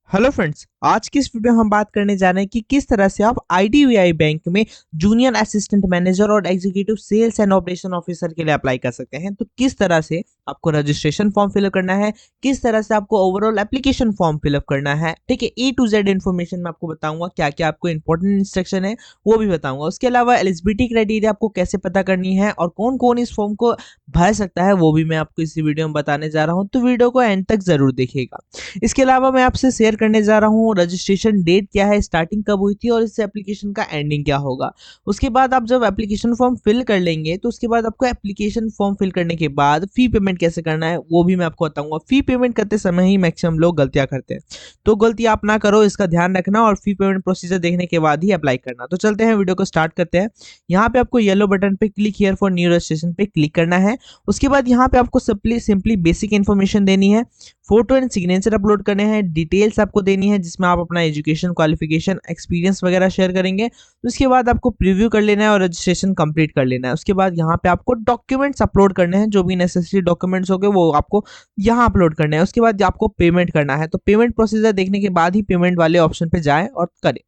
Hello friends, आज की इस वीडियो में हम बात करने जा रहे हैं कि किस तरह से आप आईडीबीआई बैंक में जूनियर असिस्टेंट मैनेजर और executive sales and operation officer के लिए अप्लाई कर सकते हैं। तो किस तरह से आपको रजिस्ट्रेशन फॉर्म फिलअप करना है, किस तरह से आपको ओवरऑल एप्लीकेशन फॉर्म फिलअप करना है, ठीक है। ए टू जेड इन्फॉर्मेशन मैं आपको बताऊंगा, क्या क्या आपको इंपॉर्टेंट इंस्ट्रक्शन है वो भी बताऊंगा। उसके अलावा एलिजिबिलिटी क्राइटेरिया आपको कैसे पता करनी है और कौन कौन इस फॉर्म को भर सकता है वो भी मैं आपको इस वीडियो में बताने जा रहा हूँ। तो वीडियो को एंड तक जरूर देखिएगा। इसके अलावा मैं आपसे शेयर करने जा रहा हूँ रजिस्ट्रेशन डेट क्या है, स्टार्टिंग कब हुई थी और इस एप्लीकेशन का एंडिंग क्या होगा। उसके बाद आप जब एप्लीकेशन फॉर्म फिल कर लेंगे तो उसके बाद आपको एप्लीकेशन फॉर्म फिल करने के बाद फी पेमेंट कैसे करना है वो भी मैं आपको बताऊंगा। फी पेमेंट करते समय ही मैक्सिमम लोग गलतियां करते हैं, तो गलती आप ना करो, इसका ध्यान रखना और फी पेमेंट प्रोसीजर देखने के बाद ही अप्लाई करना। तो चलते हैं, वीडियो को स्टार्ट करते हैं। यहाँ पे आपको येलो बटन पे click here for new registration पे क्लिक करना है। उसके बाद यहाँ पे आपको सिंपली बेसिक इन्फॉर्मेशन देनी है, फोटो एंड सिग्नेचर अपलोड करने हैं, डिटेल्स आपको देनी है जिसमें आप अपना एजुकेशन, क्वालिफिकेशन, एक्सपीरियंस वगैरह शेयर करेंगे। तो उसके बाद आपको प्रीव्यू कर लेना है और रजिस्ट्रेशन कंप्लीट कर लेना है। उसके बाद यहाँ पे आपको डॉक्यूमेंट्स अपलोड करने हैं, जो भी नेसेसरी डॉक्यूमेंट्स होंगे वो आपको यहाँ अपलोड करने हैं। उसके बाद आपको पेमेंट करना है, तो पेमेंट प्रोसीजर देखने के बाद ही पेमेंट वाले ऑप्शन पे जाएं और करें।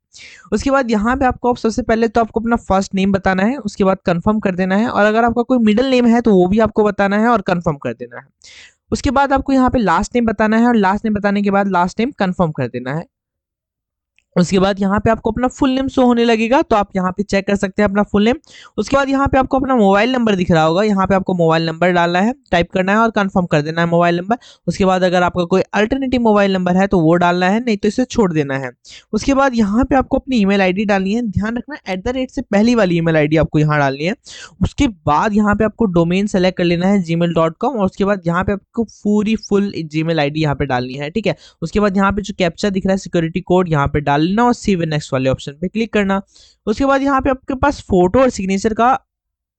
उसके बाद यहाँ पे आपको सबसे पहले तो आपको अपना फर्स्ट नेम बताना है, उसके बाद कंफर्म कर देना है, और अगर आपका कोई मिडिल नेम है तो वो भी आपको बताना है और कंफर्म कर देना है। उसके बाद आपको यहाँ पे लास्ट नेम बताना है और लास्ट नेम बताने के बाद लास्ट नेम कंफर्म कर देना है। उसके बाद यहाँ पे आपको अपना फुल नेम शो होने लगेगा, तो आप यहाँ पे चेक कर सकते हैं अपना फुल नेम। उसके बाद यहाँ पे आपको अपना मोबाइल नंबर दिख रहा होगा, यहाँ पे आपको मोबाइल नंबर डालना है, टाइप करना है और कंफर्म कर देना है मोबाइल नंबर। उसके बाद अगर आपका कोई अल्टरनेटिव मोबाइल नंबर है तो वो डालना है, नहीं तो इसे छोड़ देना है। उसके बाद यहाँ पे आपको अपनी ईमेल आईडी डालनी है, ध्यान रखना @ से पहली वाली ईमेल आईडी आपको यहाँ डालनी है। उसके बाद यहाँ पे आपको डोमेन सेलेक्ट कर लेना है gmail.com, और उसके बाद यहाँ पे आपको पूरी फुल जीमेल आईडी यहाँ पे डालनी है, ठीक है। उसके बाद यहाँ पे जो कैप्चा दिख रहा है, सिक्योरिटी कोड, यहाँ पे डाल लेना और सेव नेक्स्ट वाले ऑप्शन पे क्लिक करना। उसके बाद यहाँ पे आपके पास फोटो और सिग्नेचर का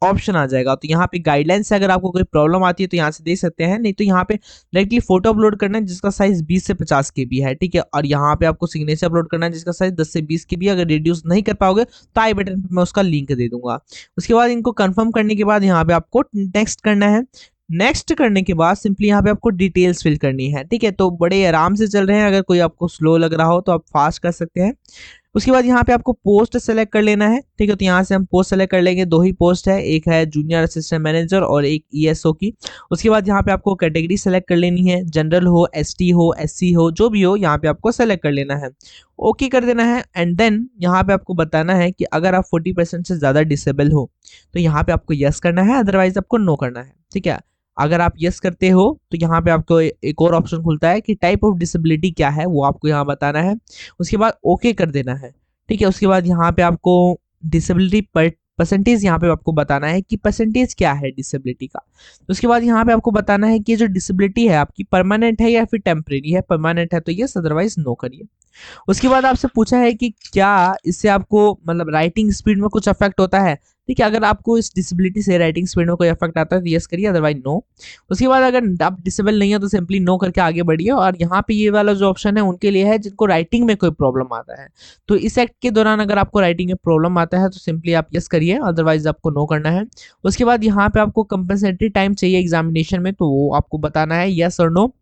ऑप्शन आ जाएगा। तो यहाँ पे गाइडलाइंस से अगर आपको कोई प्रॉब्लम आती है तो यहाँ से देख सकते हैं, नहीं तो यहाँ पे डायरेक्टली फोटो अपलोड करना है जिसका साइज 20 से 50 केबी है, ठीक है। और यहाँ पे आपको सिग्नेचर अपलोड करना है जिसका साइज 10 से 20 केबी। अगर रिड्यूस नहीं कर पाओगे तो आई बटन पे मैं उसका लिंक दे दूंगा। उसके बाद इनको कंफर्म करने के बाद यहाँ पे आपको नेक्स्ट करना है। नेक्स्ट करने के बाद सिंपली यहाँ पे आपको डिटेल्स फिल करनी है, ठीक है। तो बड़े आराम से चल रहे हैं, अगर कोई आपको स्लो लग रहा हो तो आप फास्ट कर सकते हैं। उसके बाद यहाँ पे आपको पोस्ट सेलेक्ट कर लेना है, ठीक है। तो यहाँ से हम पोस्ट सेलेक्ट कर लेंगे, दो ही पोस्ट है, एक है जूनियर असिस्टेंट मैनेजर और एक ईएसओ की। उसके बाद यहाँ पे आपको कैटेगरी सेलेक्ट कर लेनी है, जनरल हो, एसटी हो, एससी हो, जो भी हो यहाँ पे आपको सेलेक्ट कर लेना है, ओके कर देना है। एंड देन यहाँ पे आपको बताना है कि अगर आप 40% से ज़्यादा डिसेबल हो तो यहाँ पे आपको यस करना है, अदरवाइज आपको नो करना है, ठीक है। अगर आप यस करते हो तो यहाँ पे आपको एक और ऑप्शन खुलता है कि टाइप ऑफ डिसेबिलिटी क्या है वो आपको यहाँ बताना है। उसके बाद ओके कर देना है, ठीक है। उसके बाद यहाँ पे आपको डिसेबिलिटी परसेंटेज यहाँ पे आपको बताना है कि परसेंटेज क्या है डिसेबिलिटी का। उसके बाद यहाँ पे आपको बताना है कि जो डिसेबिलिटी है आपकी परमानेंट है या फिर टेम्परेरी है। परमानेंट है तो यस, अदरवाइज नो करिए। उसके बाद आपसे पूछा है कि क्या इससे आपको मतलब राइटिंग स्पीड में कुछ अफेक्ट होता है, ठीक है। अगर आपको इस डिसेबिलिटी से राइटिंग स्पीड में कोई अफेक्ट आता है तो यस करिए, अदरवाइज नो। उसके बाद अगर आप डिसेबल नहीं है तो सिंपली नो करके आगे बढ़िए। और यहाँ पे ये वाला जो ऑप्शन है उनके लिए है जिनको राइटिंग में कोई प्रॉब्लम आता है। तो इस एक्ट के दौरान अगर आपको राइटिंग में प्रॉब्लम आता है तो सिंपली आप यस करिए, अदरवाइज आपको नो करना है। उसके बाद यहाँ पे आपको कंपनसेटरी टाइम चाहिए एग्जामिनेशन में, तो वो आपको बताना है यस और नो।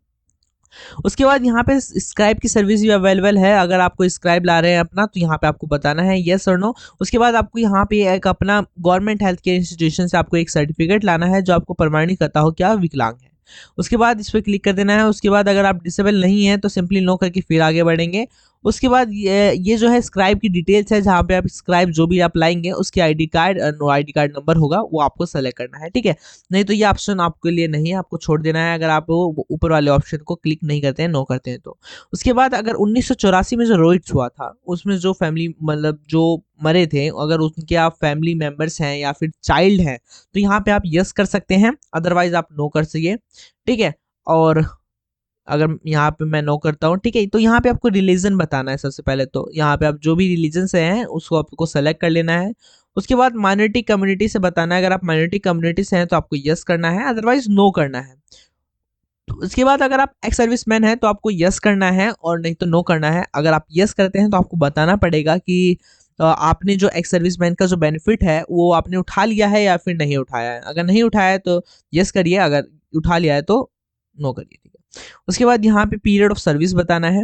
उसके बाद यहाँ पे स्क्राइब की सर्विस भी अवेलेबल है, अगर आपको स्क्राइब ला रहे हैं अपना तो यहाँ पे आपको बताना है यस और नो। उसके बाद आपको यहाँ पे एक अपना गवर्नमेंट हेल्थ केयर इंस्टीट्यूशन से आपको एक सर्टिफिकेट लाना है जो आपको प्रमाणित करता हो कि आप विकलांग हैं। उसके बाद इस पर क्लिक कर देना है। उसके बाद अगर आप डिसेबल नहीं है तो सिंपली नो करके फिर आगे बढ़ेंगे। उसके बाद ये जो है स्क्राइब की डिटेल्स है, जहाँ पे आप स्क्राइब जो भी आप लाएंगे उसके ID card no ID card number होगा वो आपको सेलेक्ट करना है, ठीक है। नहीं तो ये ऑप्शन आपके लिए नहीं है, आपको छोड़ देना है अगर आप ऊपर वाले ऑप्शन को क्लिक नहीं करते हैं, नो करते हैं तो। उसके बाद अगर 1984 में जो रोइट्स हुआ था उसमें जो फैमिली मतलब जो मरे थे, अगर उनके आप फैमिली मेंबर्स हैं या फिर चाइल्ड हैं तो यहाँ पे आप यस कर सकते हैं, अदरवाइज आप नो कर सकिए, ठीक है। और अगर यहाँ पे मैं नो करता हूँ, ठीक है, तो यहाँ पे आपको रिलीजन बताना है। सबसे पहले तो यहाँ पे आप जो भी रिलीजन से हैं उसको आपको सेलेक्ट कर लेना है। उसके बाद माइनॉरिटी कम्युनिटी से बताना है, अगर आप माइनॉरिटी कम्युनिटी से हैं तो आपको यस करना है, अदरवाइज नो करना है। तो उसके बाद अगर आप एक्स सर्विसमैन हैं तो आपको यस करना है और नहीं तो नो करना है। अगर आप यस करते हैं तो आपको बताना पड़ेगा कि आपने जो एक्स सर्विसमैन का जो बेनिफिट है वो आपने उठा लिया है या फिर नहीं उठाया है। अगर नहीं उठाया है तो यस करिए, अगर उठा लिया है तो नो करिए, ठीक है। उसके बाद यहाँ पे पीरियड ऑफ सर्विस बताना है,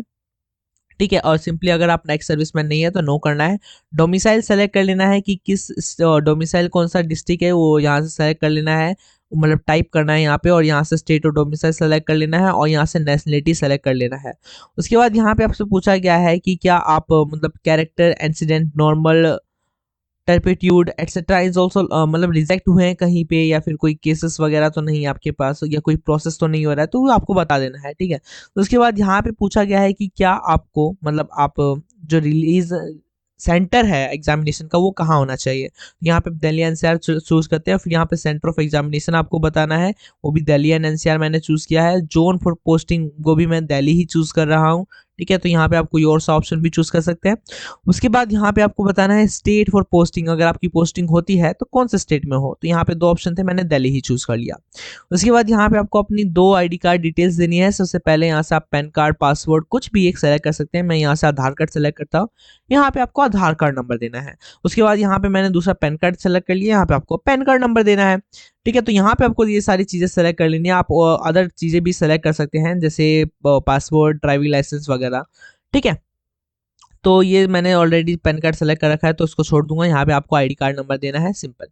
ठीक है। और सिंपली अगर आप नेक्स्ट सर्विसमैन नहीं है तो नो करना है। डोमिसाइल सेलेक्ट कर लेना है कि किस डोमिसाइल कौन सा डिस्ट्रिक्ट है वो यहाँ से सेलेक्ट कर लेना है, मतलब टाइप करना है यहाँ पे, और यहाँ से स्टेट और डोमिसाइल सेलेक्ट कर लेना है और यहाँ से नेशनलिटी सेलेक्ट कर लेना है। उसके बाद यहाँ पे आपसे पूछा गया है कि क्या आप मतलब character, incident, normal, turpitude etcetera is also मतलब रिजेक्ट हुए हैं कहीं पे, या फिर कोई केसेस वगैरह तो नहीं है आपके पास, या कोई प्रोसेस तो नहीं हो रहा है, तो वो आपको बता देना है। ठीक है। तो उसके बाद यहाँ पे पूछा गया है कि क्या आपको मतलब आप जो रिलीज सेंटर है एग्जामिनेशन का वो कहाँ होना चाहिए। यहाँ पे दिल्ली एनसीआर चूज करते हैं, फिर यहाँ पे सेंटर ऑफ एग्जामिनेशन आपको बताना है, वो भी दिल्ली एंड एनसीआर मैंने चूज किया है। जोन फॉर पोस्टिंग वो भी मैं दिल्ली ही चूज कर रहा हूँ। ठीक है। तो यहाँ पे आप कोई और सा ऑप्शन भी चूज कर सकते हैं। उसके बाद यहाँ पे आपको बताना है स्टेट फॉर पोस्टिंग, अगर आपकी पोस्टिंग होती है तो कौन से स्टेट में हो। तो यहाँ पे दो ऑप्शन थे, मैंने दिल्ली ही चूज कर लिया। उसके बाद यहाँ पे आपको अपनी 2 आईडी कार्ड डिटेल्स देनी है। सबसे पहले यहाँ से आप पैन कार्ड, पासवर्ड कुछ भी एक सेलेक्ट कर सकते हैं। मैं यहाँ से आधार कार्ड सेलेक्ट करता हूँ। यहाँ पे आपको आधार कार्ड नंबर देना है। उसके बाद यहाँ पे मैंने दूसरा पैन कार्ड सेलेक्ट कर लिया, यहाँ पे आपको पैन कार्ड नंबर देना है। ठीक है। तो यहाँ पे आपको ये सारी चीजें सेलेक्ट कर लेनी है। आप अदर चीजें भी सेलेक्ट कर सकते हैं जैसे पासपोर्ट, ड्राइविंग लाइसेंस वगैरह। ठीक है। तो ये मैंने ऑलरेडी पैन कार्ड सेलेक्ट कर रखा है तो उसको छोड़ दूंगा। यहाँ पे आपको आईडी कार्ड नंबर देना है, सिंपल।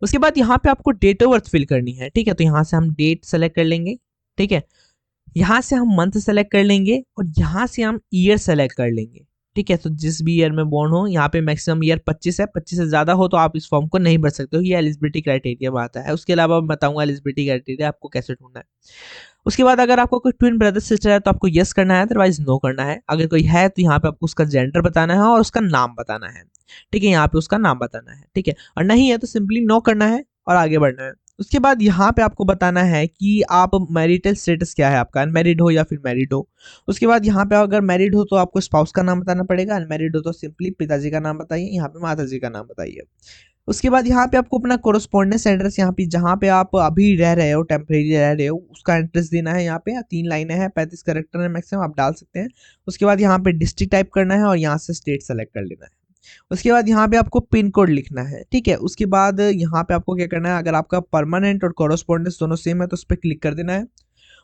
उसके बाद यहाँ पे आपको डेट ऑफ बर्थ फिल करनी है। ठीक है। तो यहाँ से हम डेट सेलेक्ट कर लेंगे। ठीक है। यहाँ से हम मंथ सेलेक्ट कर लेंगे और यहाँ से हम ईयर सेलेक्ट कर लेंगे। ठीक है। तो जिस भी ईयर में बोर्न हो, यहाँ पे मैक्सिमम ईयर 25 है, 25 से ज्यादा हो तो आप इस फॉर्म को नहीं भर सकते हो, ये एलिजिबिलिटी क्राइटेरिया में आता है। उसके अलावा मैं बताऊंगा एलिजिबिलिटी क्राइटेरिया आपको कैसे ढूंढना है। उसके बाद अगर आपको कोई ट्विन ब्रदर सिस्टर है तो आपको यस करना है, अदरवाइज नो करना है। अगर कोई है तो यहाँ पे आपको उसका जेंडर बताना है और उसका नाम बताना है। ठीक है। यहाँ पे उसका नाम बताना है। ठीक है। और नहीं है तो सिंपली नो करना है और आगे बढ़ना है। उसके बाद यहाँ पे आपको बताना है कि आप मैरिटल स्टेटस क्या है आपका, अनमैरिड हो या फिर मैरिड हो। उसके बाद यहाँ पे अगर मैरिड हो तो आपको स्पाउस का नाम बताना पड़ेगा, अनमैरिड हो तो सिंपली पिताजी का नाम बताइए, यहाँ पे माता जी का नाम बताइए। उसके बाद यहाँ पे आपको अपना कोरोस्पोंडेंस एड्रेस, यहाँ पे जहाँ पे आप अभी रह रहे हो, टेम्परेरी रह रहे हो, उसका एड्रेस देना है। यहाँ पे 3 लाइनें हैं, 35 कैरेक्टर है मैक्सिमम, आप डाल सकते हैं। उसके बाद यहाँ पे डिस्ट्रिक्ट टाइप करना है और यहाँ से स्टेट सेलेक्ट कर लेना है। उसके बाद यहाँ पे आपको पिन कोड लिखना है। ठीक है। उसके बाद यहाँ पे आपको क्या करना है, अगर आपका परमानेंट और कोरोस्पोंडेंस दोनों सेम है तो उस पर क्लिक कर देना है।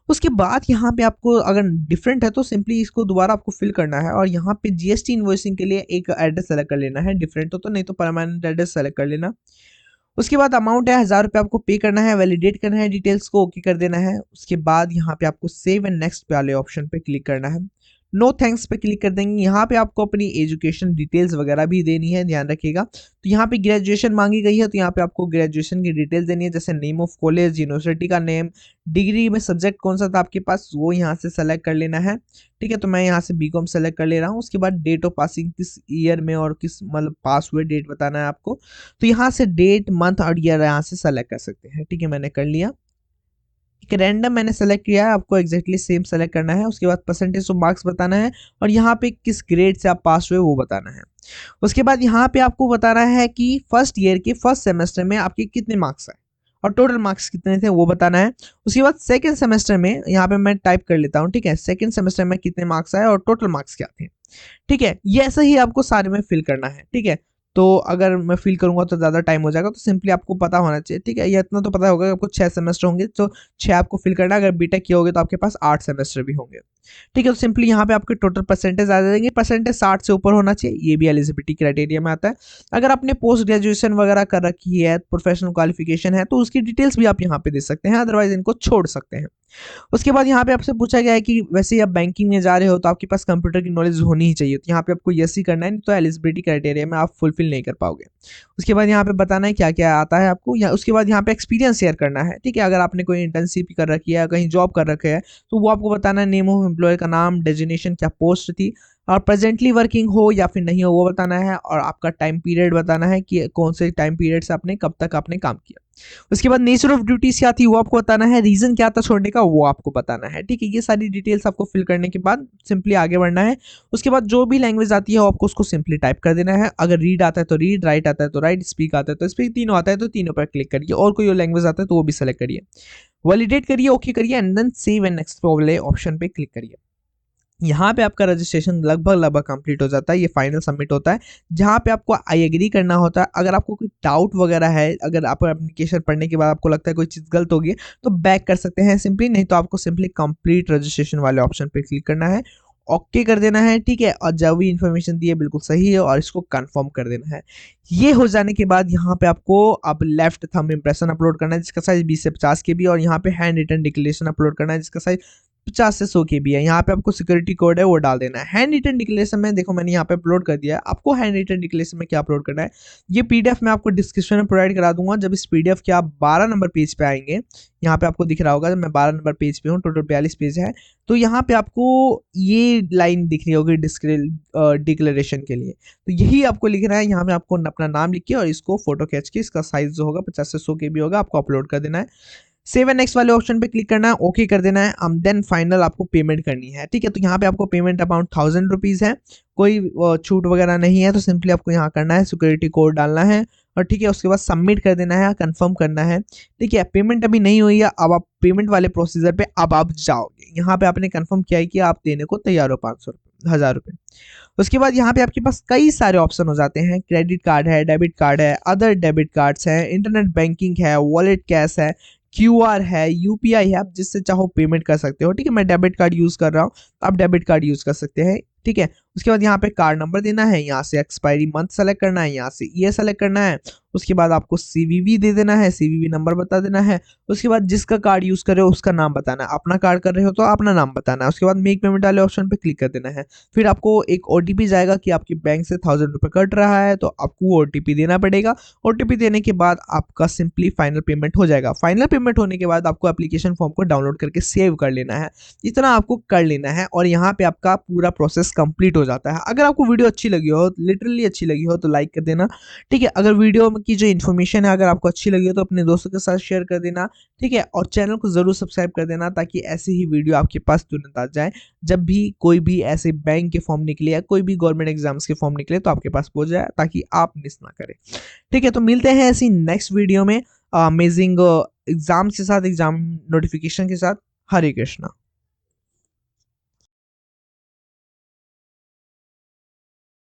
उसके बाद यहाँ पे आपको अगर डिफरेंट है तो सिंपली इसको दोबारा आपको फिल करना है और यहाँ पे जीएसटी इन्वॉइसिंग के लिए एक एड्रेस सेलेक्ट कर लेना है। डिफरेंट हो तो, नहीं तो परमानेंट एड्रेस सेलेक्ट कर लेना। उसके बाद अमाउंट है 1000 रुपये, आपको पे करना है, वैलिडेट करना है, डिटेल्स को ओके कर देना है। उसके बाद यहाँ पे आपको सेव एंड नेक्स्ट वाले ऑप्शन पे क्लिक करना है। नो थैंक्स पे क्लिक कर देंगे। यहाँ पे आपको अपनी एजुकेशन डिटेल्स वगैरह भी देनी है, ध्यान रखिएगा। तो यहाँ पे ग्रेजुएशन मांगी गई है तो यहाँ पे आपको ग्रेजुएशन की डिटेल्स देनी है, जैसे नेम ऑफ कॉलेज, यूनिवर्सिटी का नेम, डिग्री में सब्जेक्ट कौन सा था आपके पास वो यहाँ से सेलेक्ट कर लेना है। ठीक है। तो मैं यहाँ से बीकॉम सेलेक्ट कर ले रहा हूँ। उसके बाद डेट ऑफ पासिंग, किस ईयर में और किस मतलब पास हुए डेट बताना है आपको। तो यहाँ से डेट, मंथ और ईयर यहाँ से सेलेक्ट कर सकते हैं। ठीक है। मैंने कर लिया। एक रैंडम मैंने सेलेक्ट किया है, आपको एग्जैक्टली सेम सेलेक्ट करना है। उसके बाद परसेंटेज ऑफ मार्क्स बताना है और यहाँ पे किस ग्रेड से आप पास हुए वो बताना है। उसके बाद यहाँ पे आपको बताना है कि फर्स्ट ईयर के फर्स्ट सेमेस्टर में आपके कितने मार्क्स आए और टोटल मार्क्स कितने थे वो बताना है। उसके बाद सेकंड सेमेस्टर में यहाँ पे मैं टाइप कर लेता हूँ। ठीक है। सेकंड सेमेस्टर में कितने मार्क्स आए और टोटल मार्क्स क्या थे। ठीक है। ये ऐसा ही आपको सारे में फिल करना है। ठीक है। तो अगर मैं फिल करूंगा तो ज़्यादा टाइम हो जाएगा, तो सिंपली आपको पता होना चाहिए। ठीक है। ये इतना तो पता होगा कि आपको 6 सेमेस्टर होंगे तो 6 आपको फिल करना है। अगर बीटेक किए होगे तो आपके पास 8 सेमेस्टर भी होंगे। ठीक है। तो सिंपली यहाँ पे आपके टोटल परसेंटेज आ जाएंगे। परसेंटेज 60 से ऊपर होना चाहिए, ये भी एलिजिबिलिटी क्राइटेरिया में आता है। अगर आपने पोस्ट ग्रेजुएशन वगैरह कर रखी है, प्रोफेशनल क्वालिफिकेशन है, तो उसकी डिटेल्स भी आप यहाँ पे दे सकते हैं, अदरवाइज इनको छोड़ सकते हैं। उसके बाद यहाँ पे आपसे पूछा गया है कि वैसे आप बैंकिंग में जा रहे हो तो आपके पास कंप्यूटर की नॉलेज होनी ही चाहिए। तो यहाँ पे आपको यस ही करना है, नहीं तो एलिजिबिलिटी क्राइटेरिया में आप फुलफिल नहीं कर पाओगे। उसके बाद यहाँ पे बताना है क्या क्या आता है आपको, या उसके बाद यहाँ पे एक्सपीरियंस शेयर करना है। ठीक है। अगर आपने कोई इंटर्नशिप कर रखी है, कहीं जॉब कर रखे है, तो वो आपको बताना है। नेम ऑफ एम्प्लॉय का नाम, डेजिग्नेशन, क्या पोस्ट थी, और प्रेजेंटली वर्किंग हो या फिर नहीं हो वो बताना है, और आपका टाइम पीरियड बताना है कि कौन से टाइम पीरियड से आपने कब तक आपने काम किया। उसके बाद नेचर ऑफ ड्यूटीज क्या थी वो आपको बताना है, रीजन क्या था छोड़ने का वो आपको बताना है। ठीक है। ये सारी डिटेल्स आपको फिल करने के बाद सिंपली आगे बढ़ना है। उसके बाद जो भी लैंग्वेज आती है आपको उसको सिंपली टाइप कर देना है। अगर रीड आता है तो रीड, राइट आता है तो राइट, स्पीक आता है तो स्पीक, तीनों आता है तो तीनों पर क्लिक करिए, और कोई लैंग्वेज आता है तो वो भी सेलेक्ट करिए, वैलिडेट करिए, ओके करिए, and then save and next वाले ऑप्शन पे क्लिक करिए। यहाँ पे आपका रजिस्ट्रेशन लगभग कंप्लीट हो जाता है। ये फाइनल सबमिट होता है, जहाँ पे आपको आई एग्री करना होता है। अगर आपको कोई डाउट वगैरह है, अगर आप एप्लीकेशन पढ़ने के बाद आपको लगता है कोई चीज़ गलत होगी तो बैक कर सकते हैं सिंपली, नहीं तो आपको सिंपली कंप्लीट रजिस्ट्रेशन वाले ऑप्शन पे क्लिक करना है ओके कर देना है, ठीक है। और जो भी इन्फॉर्मेशन दी है बिल्कुल सही है और इसको कंफर्म कर देना है। ये हो जाने के बाद यहाँ पे आपको अब लेफ्ट थंब इम्प्रेशन अपलोड करना है जिसका साइज 20 से 50 के बी, और यहाँ पे हैंड रिटन डिक्लेरेशन अपलोड करना है जिसका साइज 50 से 100 के बी है। यहाँ पे आपको सिक्योरिटी कोड है वो डाल देना है। हैंड रिटन डिक्लेरेशन में देखो मैंने यहाँ पे अपलोड कर दिया है। आपको हैंड रिटन डिक्लेरेशन में क्या अपलोड करना है, ये पीडीएफ मैं आपको डिस्क्रिप्शन में प्रोवाइड करा दूंगा। जब इस पीडीएफ के आप 12 नंबर पेज पे आएंगे, यहाँ पे आपको दिख रहा होगा मैं 12 नंबर पेज पे हूँ, टोटल 42 पेज है। तो यहाँ पे आपको ये लाइन दिख रही होगी डिक्लेरेशन के लिए, तो यही आपको लिखना है। यहाँ पे आपको अपना नाम लिख के और इसको फोटो खींच के इसका साइज जो होगा 50 से 100 के बी होगा, आपको अपलोड कर देना है। सेव एंड नेक्स्ट वाले ऑप्शन पे क्लिक करना है, ओके कर देना है। देन फाइनल आपको पेमेंट करनी है, ठीक है। तो यहाँ पे आपको पेमेंट अमाउंट 1000 रुपीज़ है, कोई छूट वगैरह नहीं है। तो सिंपली आपको यहाँ करना है, सिक्योरिटी कोड डालना है और ठीक है, उसके बाद सबमिट कर देना है, कंफर्म करना है, ठीक है। पेमेंट अभी नहीं हुई है, अब आप पेमेंट वाले प्रोसीजर पे अब आप जाओगे। यहाँ पे आपने कंफर्म किया है कि आप देने को तैयार हो 500 रुपये, 1000 रुपये। उसके बाद यहाँ पे आपके पास कई सारे ऑप्शन हो जाते हैं। क्रेडिट कार्ड है, डेबिट कार्ड है, अदर डेबिट कार्ड्स है, इंटरनेट बैंकिंग है, वॉलेट कैश है, क्यूआर है, यूपीआई है। आप जिससे चाहो पेमेंट कर सकते हो, ठीक है। मैं डेबिट कार्ड यूज कर रहा हूँ, आप डेबिट कार्ड यूज कर सकते हैं, ठीक है। उसके बाद यहाँ पे कार्ड नंबर देना है, यहाँ से एक्सपायरी मंथ सेलेक्ट करना है, यहाँ से ईयर सेलेक्ट करना है। उसके बाद आपको सीवीवी दे देना है, सीवीवी नंबर बता देना है। उसके बाद जिसका कार्ड यूज कर रहे हो उसका नाम बताना है, अपना कार्ड कर रहे हो तो अपना नाम बताना है। उसके बाद मेक पेमेंट वाले ऑप्शन पे क्लिक कर देना है। फिर आपको एक ओटीपी जाएगा कि आपके बैंक से 1000 रुपये कट रहा है, तो आपको ओटीपी देना पड़ेगा। ओटीपी देने के बाद आपका सिंपली फाइनल पेमेंट हो जाएगा। फाइनल पेमेंट होने के बाद आपको एप्लीकेशन फॉर्म को डाउनलोड करके सेव कर लेना है। इतना आपको कर लेना है और यहाँ पे आपका पूरा प्रोसेस कंप्लीट हो जाता है। अगर आपको वीडियो अच्छी लगी हो, लिटरली अच्छी लगी हो, तो लाइक कर देना, ठीक है। अगर वीडियो की जो इन्फॉर्मेशन है अगर आपको अच्छी लगी हो तो अपने दोस्तों के साथ शेयर कर देना, ठीक है। और चैनल को जरूर सब्सक्राइब कर देना ताकि ऐसी ही वीडियो आपके पास तुरंत आ जाए। जब भी कोई भी ऐसे बैंक के फॉर्म निकले या कोई भी गवर्नमेंट एग्जाम्स के फॉर्म निकले तो आपके पास पहुंच जाए, ताकि आप मिस ना करें, ठीक है। तो मिलते हैं ऐसी नेक्स्ट वीडियो में अमेजिंग एग्जाम के साथ, एग्जाम नोटिफिकेशन के साथ। हरे कृष्णा।